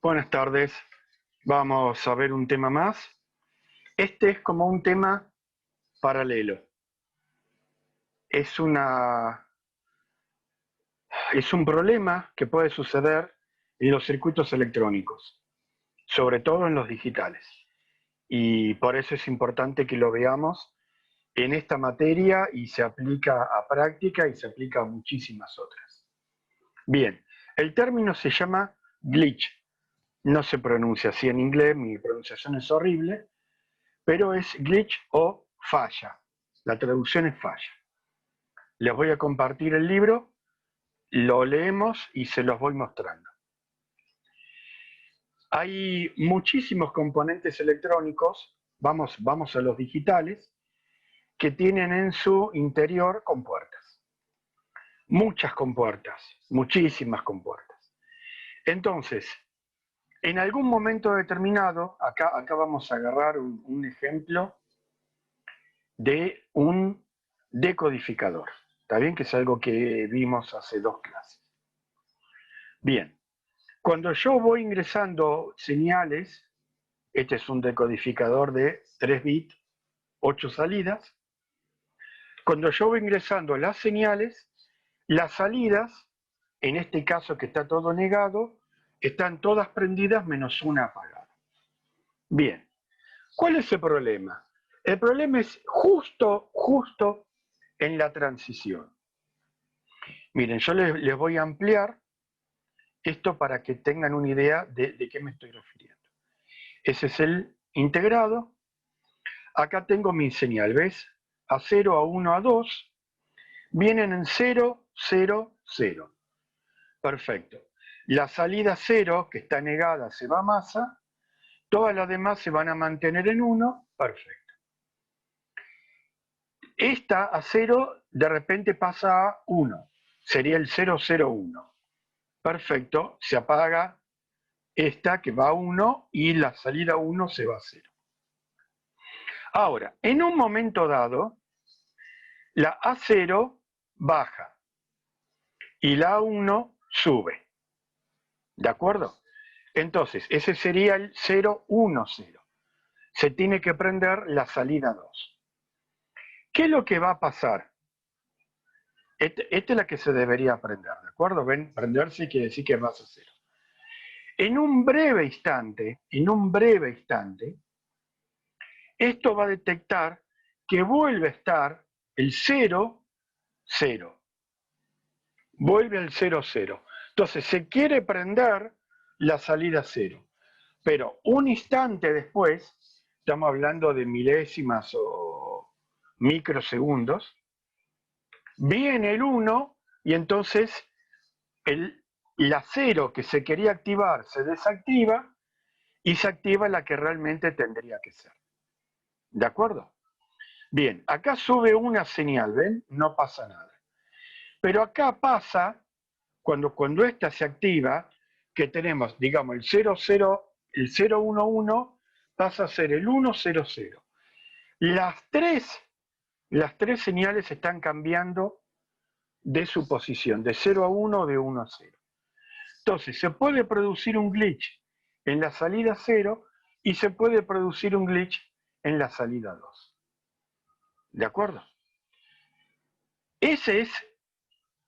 Buenas tardes. Vamos a ver un tema más. Este es como un tema paralelo. Es un problema que puede suceder en los circuitos electrónicos, sobre todo en los digitales. Y por eso es importante que lo veamos en esta materia y se aplica a práctica y se aplica a muchísimas otras. Bien, el término se llama glitch. No se pronuncia así en inglés, mi pronunciación es horrible, pero es glitch o falla. La traducción es falla. Les voy a compartir el libro, lo leemos y se los voy mostrando. Hay muchísimos componentes electrónicos, vamos a los digitales, que tienen en su interior compuertas. Muchas compuertas, muchísimas compuertas. Entonces, en algún momento determinado, acá vamos a agarrar un ejemplo de un decodificador. Está bien que es algo que vimos hace 2 clases. Bien, cuando yo voy ingresando señales, este es un decodificador de 3 bits, 8 salidas. Cuando yo voy ingresando las señales, las salidas, en este caso que está todo negado, están todas prendidas menos una apagada. Bien, ¿cuál es el problema? El problema es justo en la transición. Miren, yo les voy a ampliar esto para que tengan una idea de qué me estoy refiriendo. Ese es el integrado. Acá tengo mi señal, ¿ves? A0, A1, A2. Vienen en 0, 0, 0. Perfecto. La salida 0, que está negada, se va a masa. Todas las demás se van a mantener en 1. Perfecto. Esta a 0 de repente pasa a 1. Sería el 001. Perfecto. Se apaga esta que va a 1 y la salida 1 se va a 0. Ahora, en un momento dado, la A0 baja y la A1 sube. ¿De acuerdo? Entonces, ese sería el 010. Se tiene que prender la salida 2. ¿Qué es lo que va a pasar? Esta es la que se debería prender, ¿de acuerdo? Ven, prenderse quiere decir que vas a 0. En un breve instante, esto va a detectar que vuelve a estar el 0, 0. Vuelve al 0, 0. Entonces se quiere prender la salida 0. Pero un instante después, estamos hablando de milésimas o microsegundos, viene el 1 y entonces la 0 que se quería activar se desactiva y se activa la que realmente tendría que ser. ¿De acuerdo? Bien, acá sube una señal, ¿ven? No pasa nada. Pero acá pasa, cuando esta se activa, que tenemos, digamos, el 011 pasa a ser el 100. Las tres señales están cambiando de su posición, de 0 a 1 o de 1 a 0. Entonces, se puede producir un glitch en la salida 0 y se puede producir un glitch en la salida 2. ¿De acuerdo? Ese es,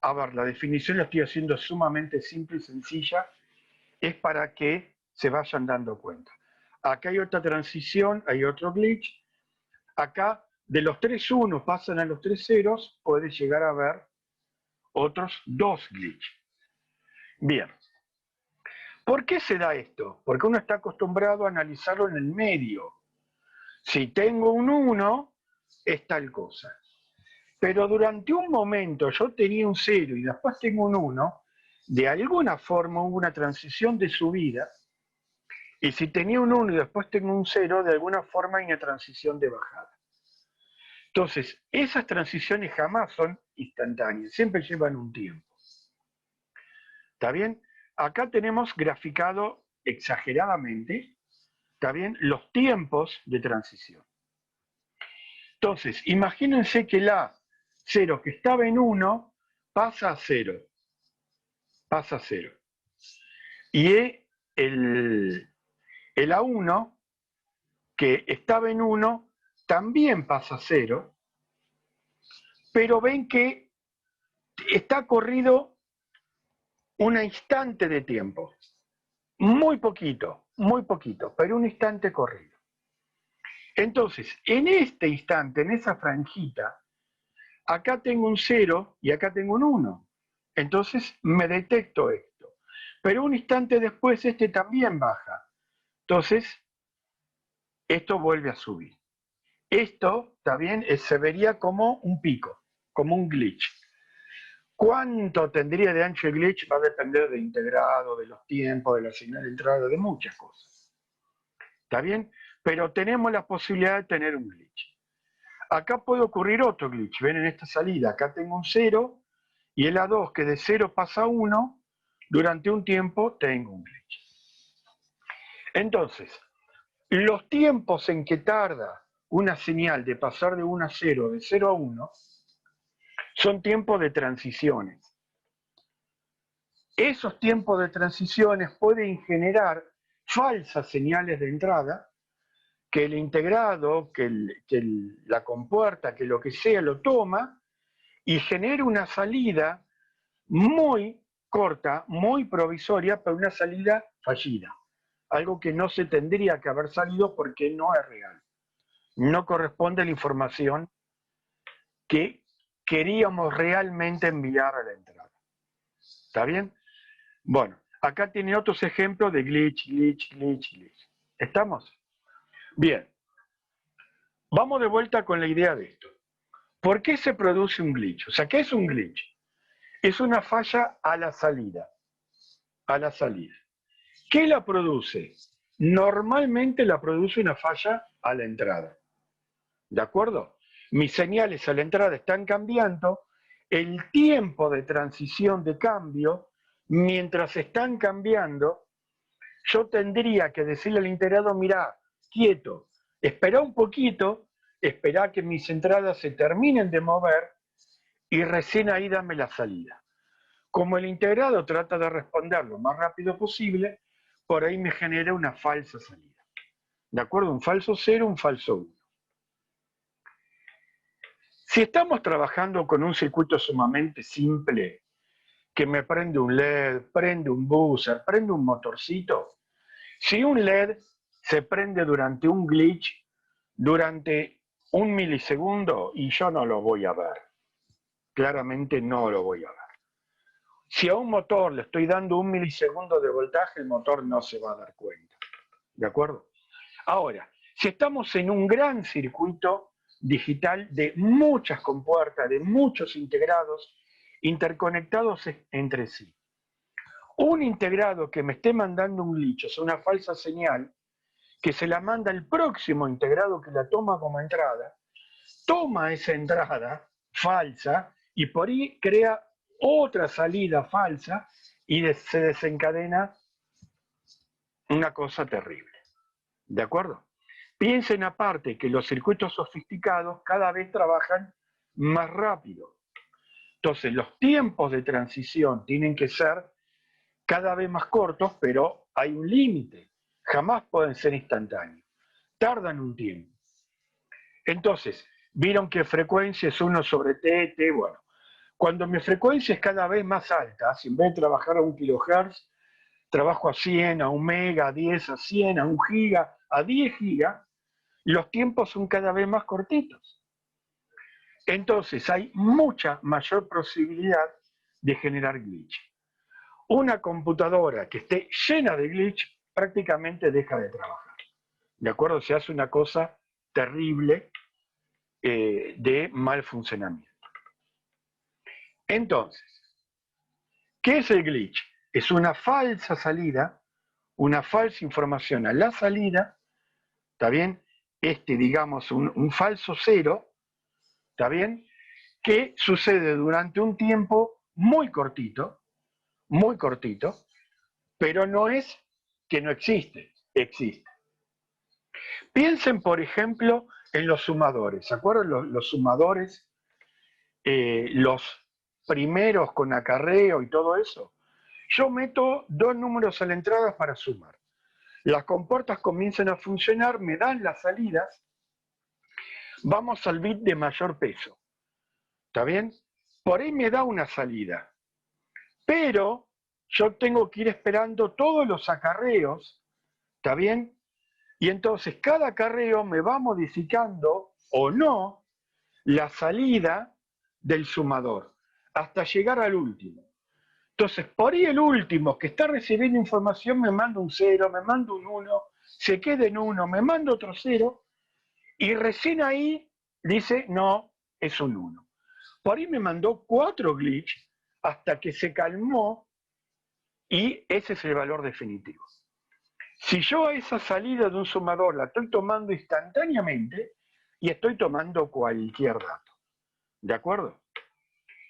a ver, la definición la estoy haciendo sumamente simple y sencilla, es para que se vayan dando cuenta. Acá hay otra transición, hay otro glitch. Acá, de los 3 unos pasan a los 3 ceros, puede llegar a haber otros 2 glitches. Bien. ¿Por qué se da esto? Porque uno está acostumbrado a analizarlo en el medio. Si tengo un 1, es tal cosa. Pero durante un momento yo tenía un 0 y después tengo un 1, de alguna forma hubo una transición de subida, y si tenía un 1 y después tengo un 0, de alguna forma hay una transición de bajada. Entonces, esas transiciones jamás son instantáneas, siempre llevan un tiempo. ¿Está bien? Acá tenemos graficado exageradamente, ¿está bien?, los tiempos de transición. Entonces, imagínense que la 0 que estaba en 1 pasa a 0. Pasa a 0. Y el A1, que estaba en 1, también pasa a 0, pero ven que está corrido un instante de tiempo. Muy poquito, pero un instante corrido. Entonces, en este instante, en esa franjita, acá tengo un 0 y acá tengo un 1. Entonces me detecto esto. Pero un instante después este también baja. Entonces, esto vuelve a subir. Esto, ¿está bien? Se vería como un pico, como un glitch. ¿Cuánto tendría de ancho el glitch? Va a depender del integrado, de los tiempos, de la señal de entrada, de muchas cosas. ¿Está bien? Pero tenemos la posibilidad de tener un glitch. Acá puede ocurrir otro glitch. Ven en esta salida, acá tengo un 0 y el A2 que de 0 pasa a 1, durante un tiempo tengo un glitch. Entonces, los tiempos en que tarda una señal de pasar de 1 a 0, de 0 a 1, son tiempos de transiciones. Esos tiempos de transiciones pueden generar falsas señales de entrada que el integrado, la compuerta, que lo que sea lo toma y genera una salida muy corta, muy provisoria, pero una salida fallida. Algo que no se tendría que haber salido porque no es real. No corresponde a la información que queríamos realmente enviar a la entrada. ¿Está bien? Bueno, acá tiene otros ejemplos de glitch. ¿Estamos? Bien. Vamos de vuelta con la idea de esto. ¿Por qué se produce un glitch? O sea, ¿qué es un glitch? Es una falla a la salida. A la salida. ¿Qué la produce? Normalmente la produce una falla a la entrada. ¿De acuerdo? Mis señales a la entrada están cambiando, el tiempo de transición de cambio, mientras están cambiando, yo tendría que decirle al integrado, mirá, quieto, espera un poquito, espera que mis entradas se terminen de mover y recién ahí dame la salida. Como el integrado trata de responder lo más rápido posible, por ahí me genera una falsa salida. ¿De acuerdo? Un falso 0, un falso 1. Si estamos trabajando con un circuito sumamente simple, que me prende un LED, prende un buzzer, prende un motorcito, si un LED se prende durante un glitch, durante un milisegundo, y yo no lo voy a ver. Claramente no lo voy a ver. Si a un motor le estoy dando un milisegundo de voltaje, el motor no se va a dar cuenta. ¿De acuerdo? Ahora, si estamos en un gran circuito digital de muchas compuertas, de muchos integrados, interconectados entre sí, un integrado que me esté mandando un glitch, o sea, una falsa señal, que se la manda el próximo integrado que la toma como entrada, toma esa entrada falsa y por ahí crea otra salida falsa y se desencadena una cosa terrible. ¿De acuerdo? Piensen aparte que los circuitos sofisticados cada vez trabajan más rápido. Entonces los tiempos de transición tienen que ser cada vez más cortos, pero hay un límite. Jamás pueden ser instantáneos. Tardan un tiempo. Entonces, vieron que frecuencia es 1 sobre t, bueno. Cuando mi frecuencia es cada vez más alta, si en vez de trabajar a 1 kHz, trabajo a 100, a 1 mega, a 10, a 100, a 1 giga, a 10 gigas, los tiempos son cada vez más cortitos. Entonces hay mucha mayor posibilidad de generar glitch. Una computadora que esté llena de glitch prácticamente deja de trabajar. ¿De acuerdo? Se hace una cosa terrible de mal funcionamiento. Entonces, ¿qué es el glitch? Es una falsa salida, una falsa información a la salida, ¿está bien? Digamos, un falso 0, ¿está bien? Que sucede durante un tiempo muy cortito, pero no es que no existe, existe. Piensen, por ejemplo, en los sumadores. ¿Se acuerdan los sumadores? Los primeros con acarreo y todo eso. Yo meto 2 números a la entrada para sumar. Las compuertas comienzan a funcionar, me dan las salidas. Vamos al bit de mayor peso. ¿Está bien? Por ahí me da una salida. Pero yo tengo que ir esperando todos los acarreos. ¿Está bien? Y entonces cada acarreo me va modificando o no la salida del sumador hasta llegar al último. Entonces, por ahí el último que está recibiendo información me manda un 0, me manda un 1, se queda en 1, me manda otro 0 y recién ahí dice, no, es un 1. Por ahí me mandó 4 glitch hasta que se calmó y ese es el valor definitivo. Si yo a esa salida de un sumador la estoy tomando instantáneamente y estoy tomando cualquier dato, ¿de acuerdo?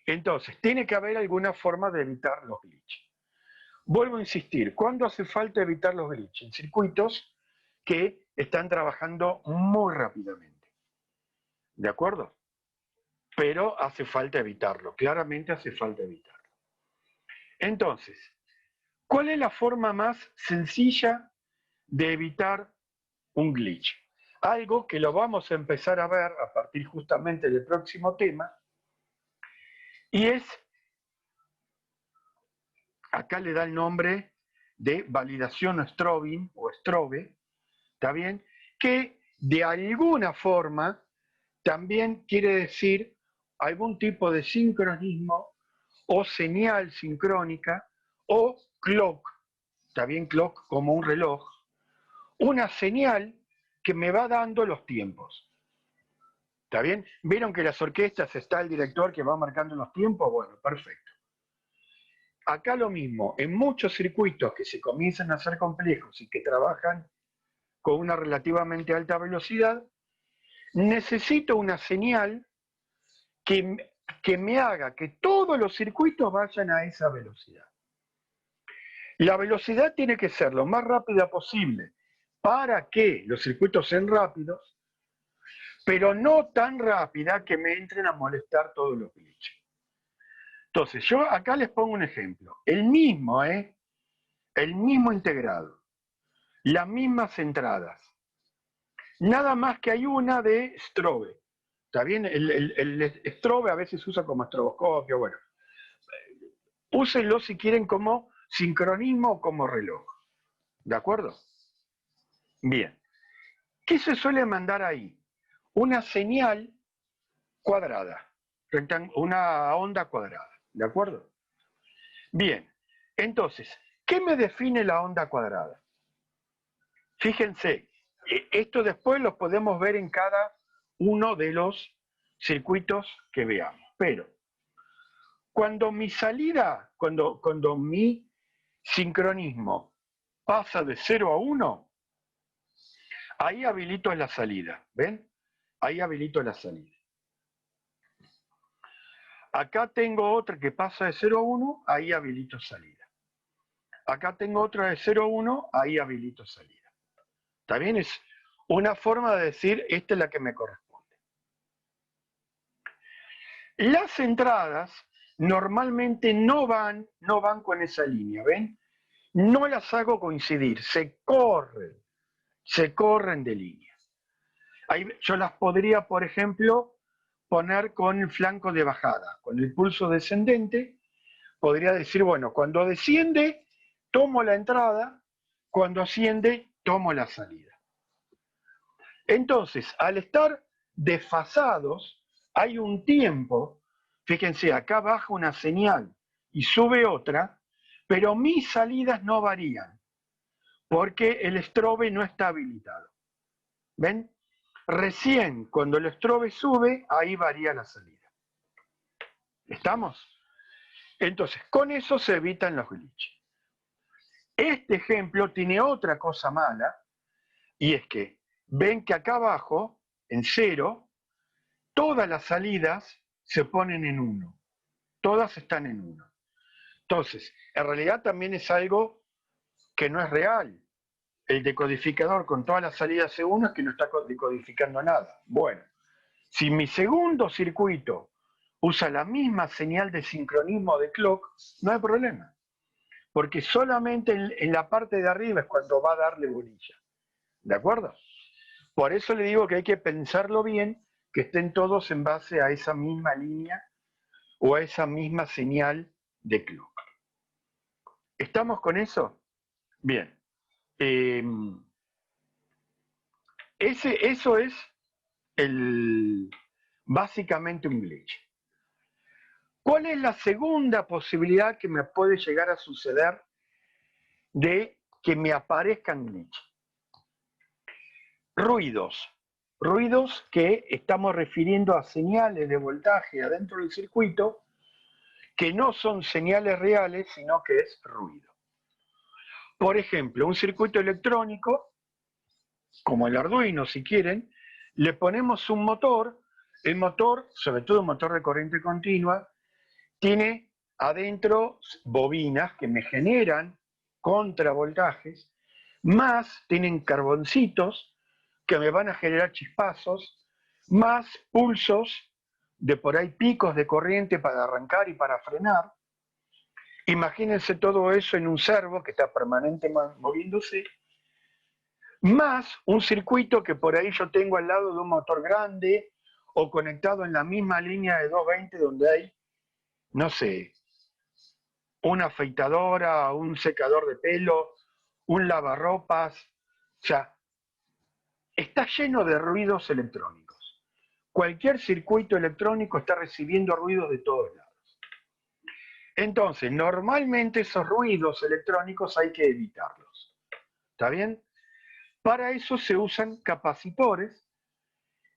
Entonces, tiene que haber alguna forma de evitar los glitches. Vuelvo a insistir, ¿cuándo hace falta evitar los glitches? En circuitos que están trabajando muy rápidamente, ¿de acuerdo? Pero hace falta evitarlo, claramente hace falta evitarlo. Entonces, ¿cuál es la forma más sencilla de evitar un glitch? Algo que lo vamos a empezar a ver a partir justamente del próximo tema, y es, acá le da el nombre de validación strobing o strobe, ¿está bien? Que de alguna forma también quiere decir algún tipo de sincronismo o señal sincrónica o clock, ¿está bien? Clock como un reloj, una señal que me va dando los tiempos. ¿Está bien? ¿Vieron que en las orquestas está el director que va marcando los tiempos? Bueno, perfecto. Acá lo mismo, en muchos circuitos que se comienzan a hacer complejos y que trabajan con una relativamente alta velocidad, necesito una señal que me haga que todos los circuitos vayan a esa velocidad. La velocidad tiene que ser lo más rápida posible para que los circuitos sean rápidos, pero no tan rápida que me entren a molestar todos los glitches. Entonces, yo acá les pongo un ejemplo. El mismo integrado, las mismas entradas. Nada más que hay una de strobe. ¿Está bien? El strobe a veces se usa como estroboscopio, bueno. Úsenlo si quieren como sincronismo o como reloj. ¿De acuerdo? Bien. ¿Qué se suele mandar ahí? Una señal cuadrada, una onda cuadrada. ¿De acuerdo? Bien. Entonces, ¿qué me define la onda cuadrada? Fíjense, esto después lo podemos ver en cada uno de los circuitos que veamos. Pero cuando mi salida, cuando mi sincronismo pasa de 0 a 1, ahí habilito la salida. ¿Ven? Ahí habilito la salida. Acá tengo otra que pasa de 0 a 1, ahí habilito salida. Acá tengo otra de 0 a 1, ahí habilito salida. ¿Está bien? Es una forma de decir, esta es la que me corresponde. Las entradas normalmente no van con esa línea, ¿ven? No las hago coincidir, se corren de línea. Ahí yo las podría, por ejemplo, poner con el flanco de bajada, con el pulso descendente, podría decir, bueno, cuando desciende, tomo la entrada, cuando asciende, tomo la salida. Entonces, al estar desfasados, hay un tiempo, fíjense, acá baja una señal y sube otra, pero mis salidas no varían, porque el strobe no está habilitado. ¿Ven? Recién cuando el strobe sube, ahí varía la salida. ¿Estamos? Entonces, con eso se evitan los glitches. Este ejemplo tiene otra cosa mala, y es que ven que acá abajo, en 0, todas las salidas se ponen en 1. Todas están en 1. Entonces, en realidad también es algo que no es real. El decodificador con todas las salidas C1 es que no está decodificando nada. Bueno, si mi segundo circuito usa la misma señal de sincronismo de clock, no hay problema. porque solamente en la parte de arriba es cuando va a darle bolilla. ¿De acuerdo? Por eso le digo que hay que pensarlo bien, que estén todos en base a esa misma línea o a esa misma señal de clock. ¿Estamos con eso? Bien. Eso es básicamente un glitch. ¿Cuál es la segunda posibilidad que me puede llegar a suceder de que me aparezcan glitches? Ruidos. Ruidos que estamos refiriendo a señales de voltaje adentro del circuito que no son señales reales, sino que es ruido. Por ejemplo, un circuito electrónico, como el Arduino si quieren, le ponemos un motor, el motor, sobre todo un motor de corriente continua, tiene adentro bobinas que me generan contravoltajes, más tienen carboncitos que me van a generar chispazos, más pulsos de por ahí picos de corriente para arrancar y para frenar. Imagínense todo eso en un servo que está permanentemente moviéndose, más un circuito que por ahí yo tengo al lado de un motor grande o conectado en la misma línea de 220 donde hay, no sé, una afeitadora, un secador de pelo, un lavarropas, o sea, está lleno de ruidos electrónicos. Cualquier circuito electrónico está recibiendo ruidos de todos lados. Entonces, normalmente esos ruidos electrónicos hay que evitarlos. ¿Está bien? Para eso se usan capacitores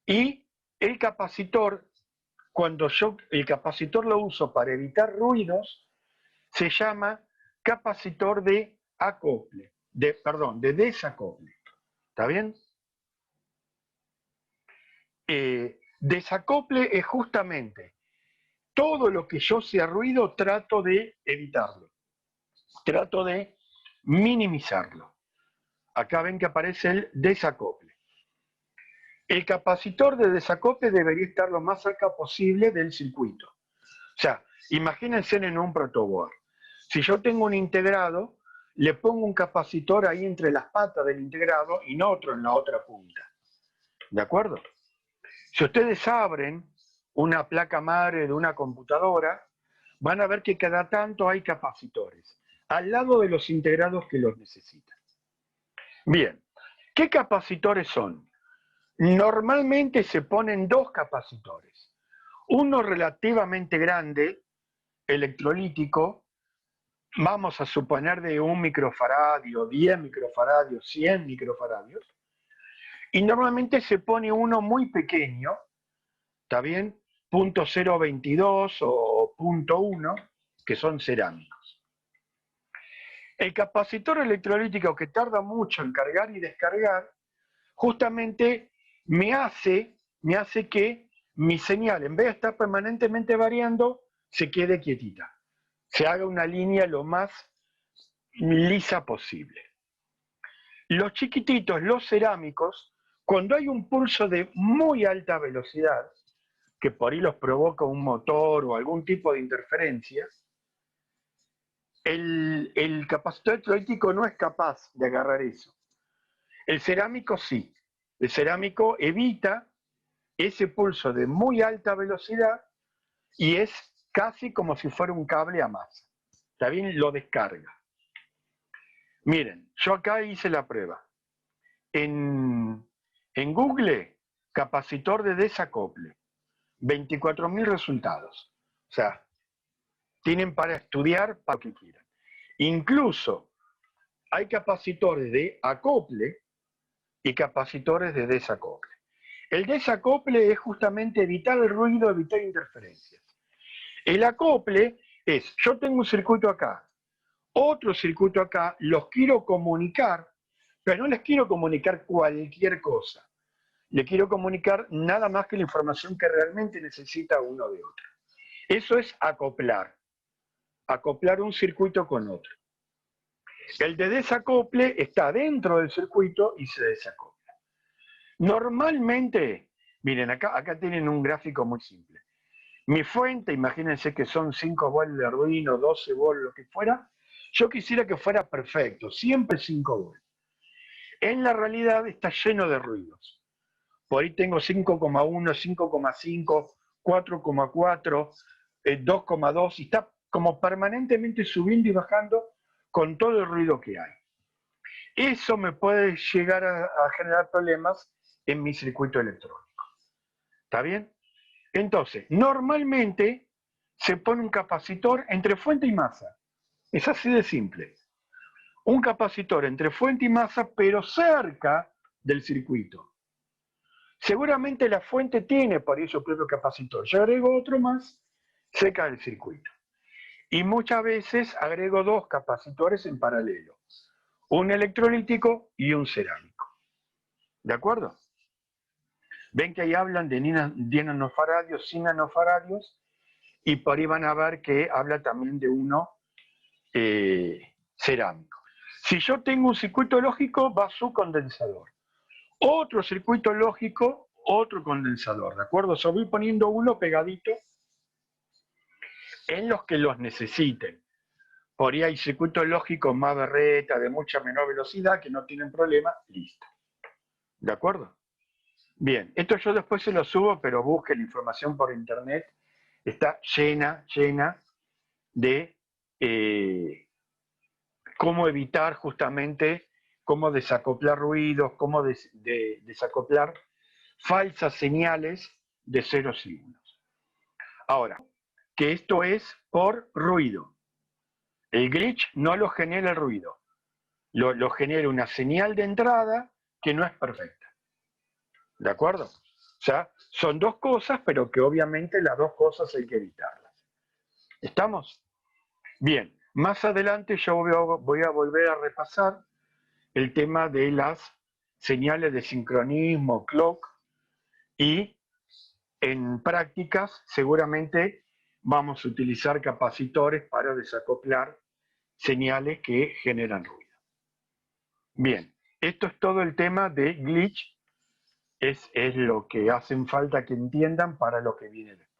y el capacitor, cuando yo el capacitor lo uso para evitar ruidos, se llama capacitor de acople, de desacople. ¿Está bien? Desacople es justamente todo lo que yo sea ruido, trato de evitarlo. Trato de minimizarlo. Acá ven que aparece el desacople. El capacitor de desacople debería estar lo más cerca posible del circuito. O sea, imagínense en un protoboard. Si yo tengo un integrado, le pongo un capacitor ahí entre las patas del integrado y no otro en la otra punta. ¿De acuerdo? Si ustedes abren una placa madre de una computadora, van a ver que cada tanto hay capacitores al lado de los integrados que los necesitan. Bien, ¿qué capacitores son? Normalmente se ponen dos capacitores. Uno relativamente grande, electrolítico, vamos a suponer de 1 microfaradio, 10 microfaradios, 100 microfaradios, y normalmente se pone uno muy pequeño, ¿está bien? .022 o .1, que son cerámicos. El capacitor electrolítico, que tarda mucho en cargar y descargar, justamente me hace que mi señal, en vez de estar permanentemente variando, se quede quietita. Se haga una línea lo más lisa posible. Los chiquititos, los cerámicos, cuando hay un pulso de muy alta velocidad, que por ahí los provoca un motor o algún tipo de interferencia, el capacitor electrolítico no es capaz de agarrar eso. El cerámico sí. El cerámico evita ese pulso de muy alta velocidad y es casi como si fuera un cable a masa. ¿Está bien? Lo descarga. Miren, yo acá hice la prueba. En Google, capacitor de desacople, 24.000 resultados. O sea, tienen para estudiar para lo que quieran. Incluso hay capacitores de acople y capacitores de desacople. El desacople es justamente evitar el ruido, evitar interferencias. El acople es, yo tengo un circuito acá, otro circuito acá, los quiero comunicar, pero no les quiero comunicar cualquier cosa. Le quiero comunicar nada más que la información que realmente necesita uno de otro. Eso es acoplar. Acoplar un circuito con otro. El de desacople está dentro del circuito y se desacopla. Normalmente, miren, acá tienen un gráfico muy simple. Mi fuente, imagínense que son 5 volts de Arduino, 12 volts, lo que fuera, Yo quisiera que fuera perfecto, siempre 5 volts. En la realidad está lleno de ruidos. Por ahí tengo 5,1, 5,5, 4,4, 2,2 y está como permanentemente subiendo y bajando con todo el ruido que hay. Eso me puede llegar a generar problemas en mi circuito electrónico. ¿Está bien? Entonces, normalmente se pone un capacitor entre fuente y masa. Es así de simple. Un capacitor entre fuente y masa, pero cerca del circuito. Seguramente la fuente tiene por ahí su propio capacitor. Yo agrego otro más cerca del circuito. Y muchas veces agrego 2 capacitores en paralelo. Un electrolítico y un cerámico. ¿De acuerdo? Ven que ahí hablan de 10 nanofaradios, 100 nanofaradios, y por ahí van a ver que habla también de uno cerámico. Si yo tengo un circuito lógico, va su condensador. Otro circuito lógico, otro condensador, ¿de acuerdo? Yo voy poniendo uno pegadito en los que los necesiten. Por ahí hay circuitos lógicos más berreta, de mucha menor velocidad, que no tienen problema, listo. ¿De acuerdo? Bien, esto yo después se lo subo, pero busquen información por internet. Está llena de cómo evitar justamente, cómo desacoplar ruidos, cómo desacoplar falsas señales de ceros y unos. Ahora, que esto es por ruido. El glitch no lo genera el ruido, lo genera una señal de entrada que no es perfecta. ¿De acuerdo? O sea, son 2 cosas, pero que obviamente las 2 cosas hay que evitarlas. ¿Estamos? Bien, más adelante yo voy a volver a repasar el tema de las señales de sincronismo, clock, y en prácticas seguramente vamos a utilizar capacitores para desacoplar señales que generan ruido. Bien, esto es todo el tema de glitch, es lo que hacen falta que entiendan para lo que viene después.